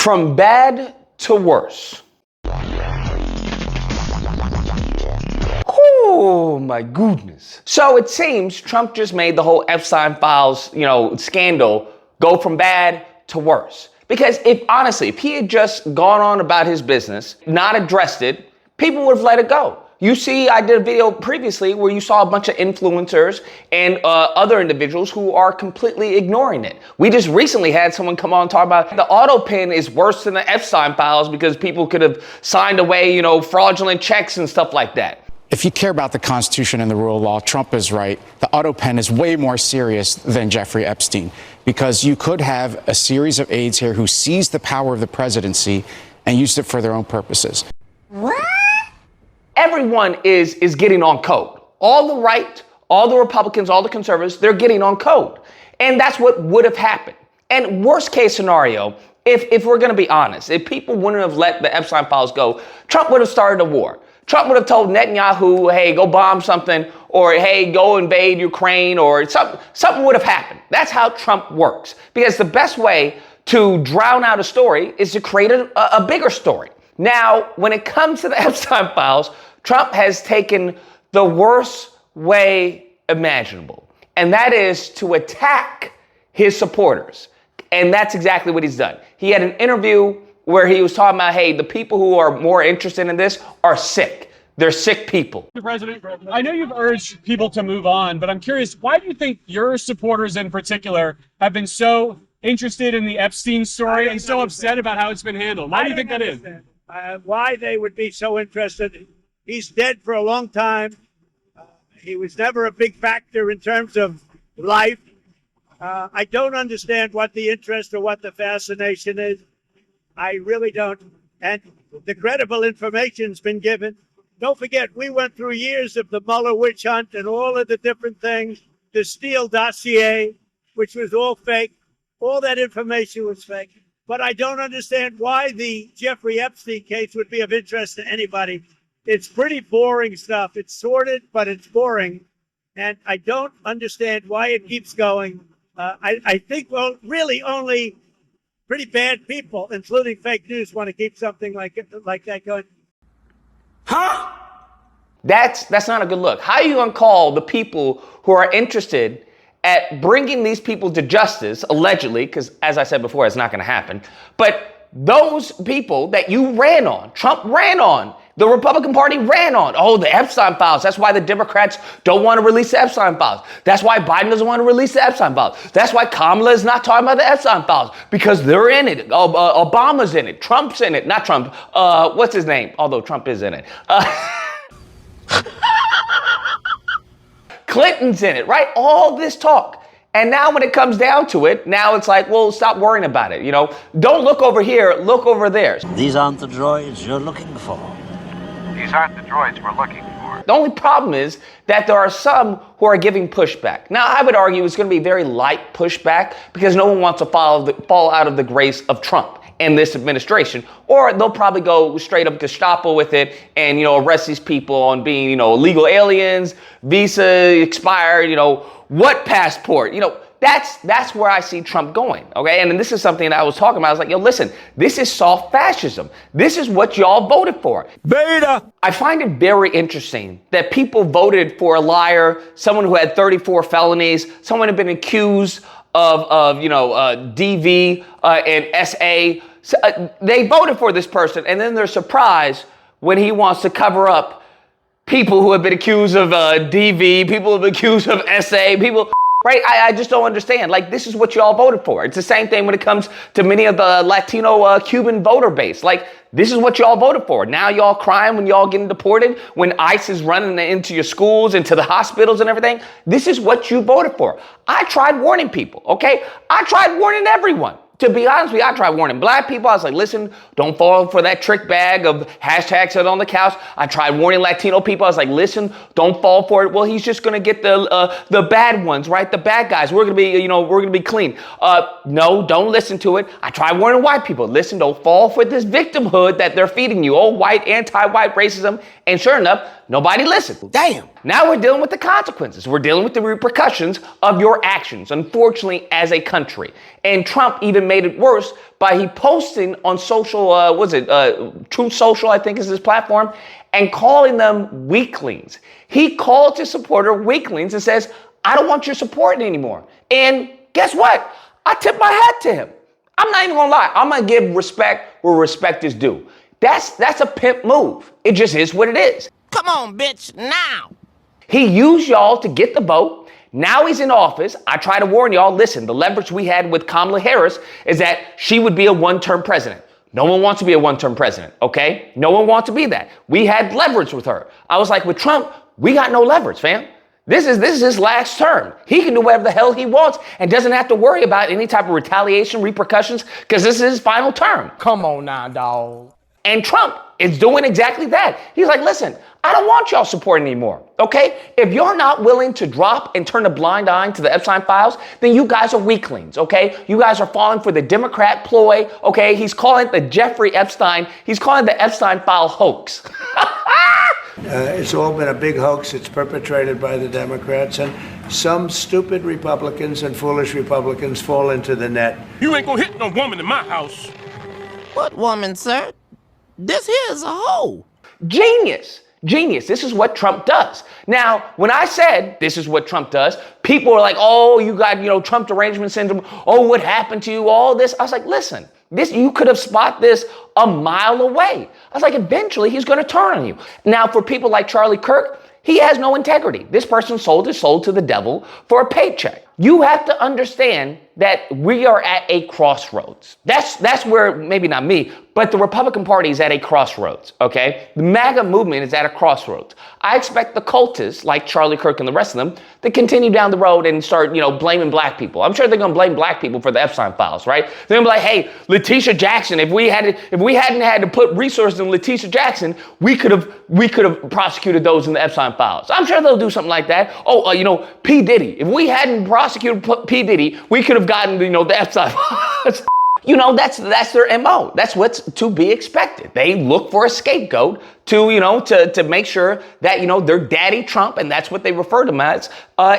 From bad to worse. Oh my goodness. So it seems Trump just made the whole Epstein files, scandal go from bad to worse. Because if he had just gone on about his business, not addressed it, people would have let it go. You see, I did a video previously where you saw a bunch of influencers and other individuals who are completely ignoring it. We just recently had someone come on and talk about the auto pen is worse than the Epstein files because people could have signed away, fraudulent checks and stuff like that. If you care about the Constitution and the rule of law, Trump is right. The auto pen is way more serious than Jeffrey Epstein, because you could have a series of aides here who seized the power of the presidency and used it for their own purposes. What? Everyone is getting on code. All the right, all the Republicans, all the conservatives, they're getting on code. And that's what would have happened. And worst case scenario, if we're going to be honest, if people wouldn't have let the Epstein files go, Trump would have started a war. Trump would have told Netanyahu, hey, go bomb something, or hey, go invade Ukraine, or something would have happened. That's how Trump works. Because the best way to drown out a story is to create a bigger story. Now, when it comes to the Epstein files, Trump has taken the worst way imaginable, and that is to attack his supporters. And that's exactly what he's done. He had an interview where he was talking about, hey, the people who are more interested in this are sick. They're sick people. Mr. President, I know you've urged people to move on, but I'm curious, why do you think your supporters in particular have been so interested in the Epstein story and so upset about how it's been handled? Why do you think that is? Why they would be so interested. He's dead for a long time. He was never a big factor in terms of life. I don't understand what the interest or what the fascination is. I really don't. And the credible information's been given. Don't forget, we went through years of the Mueller witch hunt and all of the different things, the Steele dossier, which was all fake. All that information was fake. But I don't understand why the Jeffrey Epstein case would be of interest to anybody. It's pretty boring stuff. It's sordid, but it's boring. And I don't understand why it keeps going. I think, well, really only pretty bad people, including fake news, want to keep something like that going. Huh? That's not a good look. How are you going to call the people who are interested at bringing these people to justice, allegedly, because as I said before, it's not going to happen, but those people that you ran on, Trump ran on, the Republican Party ran on, oh, the Epstein files. That's why the Democrats don't want to release the Epstein files. That's why Biden doesn't want to release the Epstein files. That's why Kamala is not talking about the Epstein files, because they're in it. Obama's in it. Trump's in it. Not Trump. What's his name? Although Trump is in it. Clinton's in it, right? All this talk. And now when it comes down to it, now it's like, well, stop worrying about it. Don't look over here, look over there. These aren't the droids you're looking for. These aren't the droids we're looking for. The only problem is that there are some who are giving pushback. Now, I would argue it's going to be very light pushback because no one wants to fall out of the grace of Trump and this administration, or they'll probably go straight up Gestapo with it and, arrest these people on being, illegal aliens, visa expired, what passport, that's where I see Trump going, okay? And this is something that I was talking about. I was like, listen, this is soft fascism. This is what y'all voted for. Beta! I find it very interesting that people voted for a liar, someone who had 34 felonies, someone who had been accused of DV and SA. They voted for this person, and then they're surprised when he wants to cover up people who have been accused of DV, people who have been accused of SA, people... Right? I just don't understand. Like, this is what y'all voted for. It's the same thing when it comes to many of the Latino Cuban voter base. Like, this is what y'all voted for. Now y'all crying when y'all getting deported, when ICE is running into your schools, into the hospitals and everything. This is what you voted for. I tried warning people, okay? I tried warning everyone. To be honest with you, I tried warning black people. I was like, listen, don't fall for that trick bag of hashtag sit on the couch. I tried warning Latino people. I was like, listen, don't fall for it. Well, he's just going to get the bad ones, right? The bad guys. We're going to be clean. No, don't listen to it. I tried warning white people. Listen, don't fall for this victimhood that they're feeding you. Oh, white, anti-white racism. And sure enough, Nobody listened. Damn. Now we're dealing with the consequences. We're dealing with the repercussions of your actions, unfortunately, as a country. And Trump even made it worse by he posting on social, Truth Social, I think is his platform, and calling them weaklings. He called his supporter weaklings and says, I don't want your support anymore. And guess what? I tip my hat to him. I'm not even gonna lie. I'm gonna give respect where respect is due. That's a pimp move. It just is what it is. Come on, bitch, now. He used y'all to get the vote. Now he's in office. I try to warn y'all, listen, the leverage we had with Kamala Harris is that she would be a one-term president. No one wants to be a one-term president, okay? No one wants to be that. We had leverage with her. I was like, with Trump, we got no leverage, fam. This is his last term. He can do whatever the hell he wants and doesn't have to worry about any type of retaliation, repercussions, because this is his final term. Come on now, dawg. And Trump is doing exactly that. He's like, listen, I don't want y'all supporting anymore, okay? If you're not willing to drop and turn a blind eye to the Epstein files, then you guys are weaklings, okay? You guys are falling for the Democrat ploy, okay? He's calling it the Jeffrey Epstein. He's calling it the Epstein file hoax. It's all been a big hoax. It's perpetrated by the Democrats, and some stupid Republicans and foolish Republicans fall into the net. You ain't gonna hit no woman in my house. What woman, sir? This here is a hoe. Genius. Genius. This is what Trump does. Now, when I said this is what Trump does, people were like, oh, you got, Trump derangement syndrome. Oh, what happened to you? All this. I was like, listen, you could have spotted this a mile away. I was like, eventually he's going to turn on you. Now, for people like Charlie Kirk, he has no integrity. This person sold his soul to the devil for a paycheck. You have to understand that we are at a crossroads. That's where, maybe not me, but the Republican Party is at a crossroads, okay? The MAGA movement is at a crossroads. I expect the cultists, like Charlie Kirk and the rest of them, to continue down the road and start, blaming black people. I'm sure they're gonna blame black people for the Epstein files, right? They're gonna be like, hey, Letitia Jackson, if we hadn't had to put resources in Letitia Jackson, we could have prosecuted those in the Epstein files. I'm sure they'll do something like that. P. Diddy, if we hadn't prosecuted P. Diddy, we could have gotten, the Epstein files. That's their MO. That's what's to be expected. They look for a scapegoat to make sure that, their daddy Trump, and that's what they refer to him as,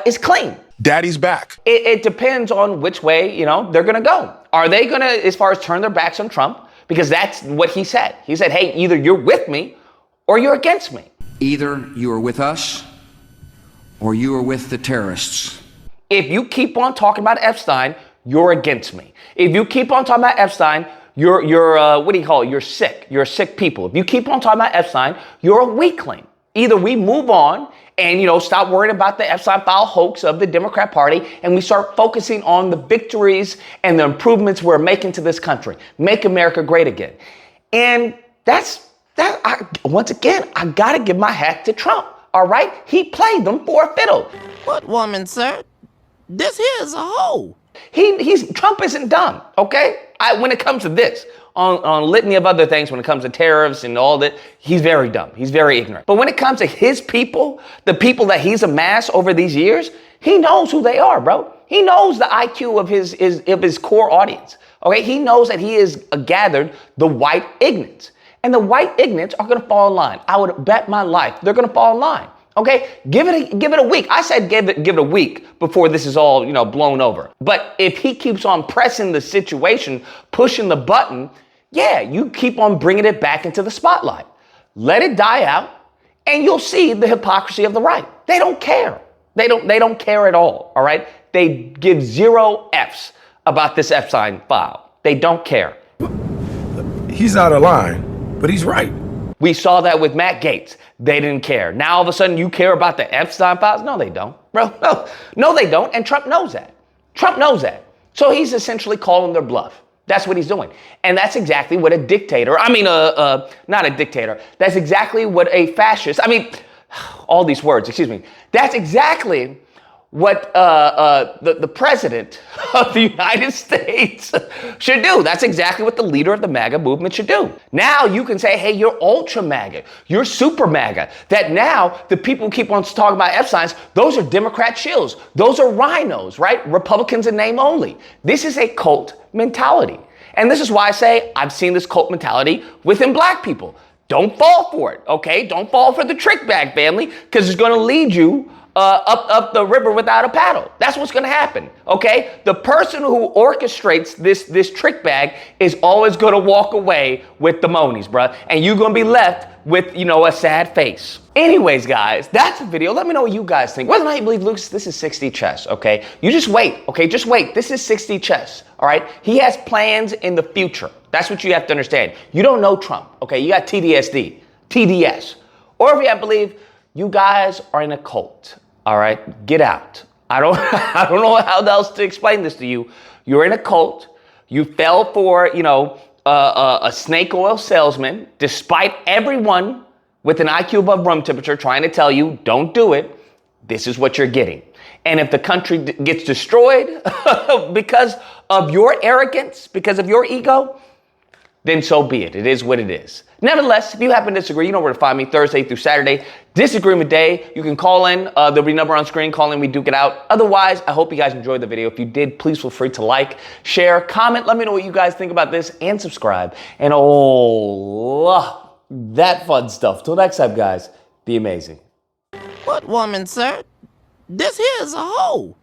is clean. Daddy's back. It depends on which way, they're going to go. Are they going to, as far as turn their backs on Trump? Because that's what he said. He said, hey, either you're with me or you're against me. Either you are with us or you are with the terrorists. If you keep on talking about Epstein, you're against me. If you keep on talking about Epstein, you're what do you call it? You're sick. You're sick people. If you keep on talking about Epstein, you're a weakling. Either we move on and, stop worrying about the Epstein file hoax of the Democrat Party and we start focusing on the victories and the improvements we're making to this country. Make America great again. And once again, I got to give my hat to Trump. All right? He played them for a fiddle. What woman, sir? This here is a hoe. Trump isn't dumb, okay? When it comes to this, on litany of other things, when it comes to tariffs and all that, he's very dumb. He's very ignorant. But when it comes to his people, the people that he's amassed over these years, he knows who they are, bro. He knows the IQ of his core audience, okay? He knows that he has gathered the white ignorants. And the white ignorants are going to fall in line. I would bet my life they're going to fall in line. Okay, give it a week. I said give it a week before this is all, blown over. But if he keeps on pressing the situation, pushing the button, yeah, you keep on bringing it back into the spotlight. Let it die out, and you'll see the hypocrisy of the right. They don't care. They don't care at all. All right, they give 0 Fs about this Epstein file. They don't care. He's out of line, but he's right. We saw that with Matt Gaetz. They didn't care. Now all of a sudden you care about the Epstein files? No, they don't, bro. No, they don't. And Trump knows that. Trump knows that. So he's essentially calling their bluff. That's what he's doing. And that's exactly what a dictator, not a dictator. That's exactly what a fascist, all these words, excuse me. That's exactly what the president of the United States should do. That's exactly what the leader of the MAGA movement should do. Now you can say, hey, you're ultra MAGA, you're super MAGA. That now the people who keep on talking about Epstein's, those are Democrat shills. Those are rhinos, right? Republicans in name only. This is a cult mentality. And this is why I say I've seen this cult mentality within black people. don't fall for it, okay? Don't fall for the trick bag, family, because it's going to lead you up the river without a paddle. That's what's going to happen, okay? The person who orchestrates this trick bag is always going to walk away with the monies, bruh, and you're going to be left with, you know, a sad face. Anyways, guys, that's the video. Let me know what you guys think. Whether or not you believe Lucas, this is 60 chess, okay? You just wait, okay? Just wait. This is 60 chess, all right? He has plans in the future. That's what you have to understand. You don't know Trump, okay? You got TDS. Or if you have believe, you guys are in a cult, all right? Get out. I don't know how else to explain this to you. You're in a cult. You fell for, you know, a snake oil salesman, despite everyone with an IQ above room temperature trying to tell you, don't do it. This is what you're getting. And if the country gets destroyed because of your arrogance, because of your ego, then so be it. It is what it is. Nevertheless, if you happen to disagree, you know where to find me Thursday through Saturday. Disagreement day. You can call in. There'll be a number on screen. Call in. We duke it out. Otherwise, I hope you guys enjoyed the video. If you did, please feel free to like, share, comment. Let me know what you guys think about this and subscribe. And that fun stuff. Till next time, guys, be amazing. What woman, sir? This here is a hoe.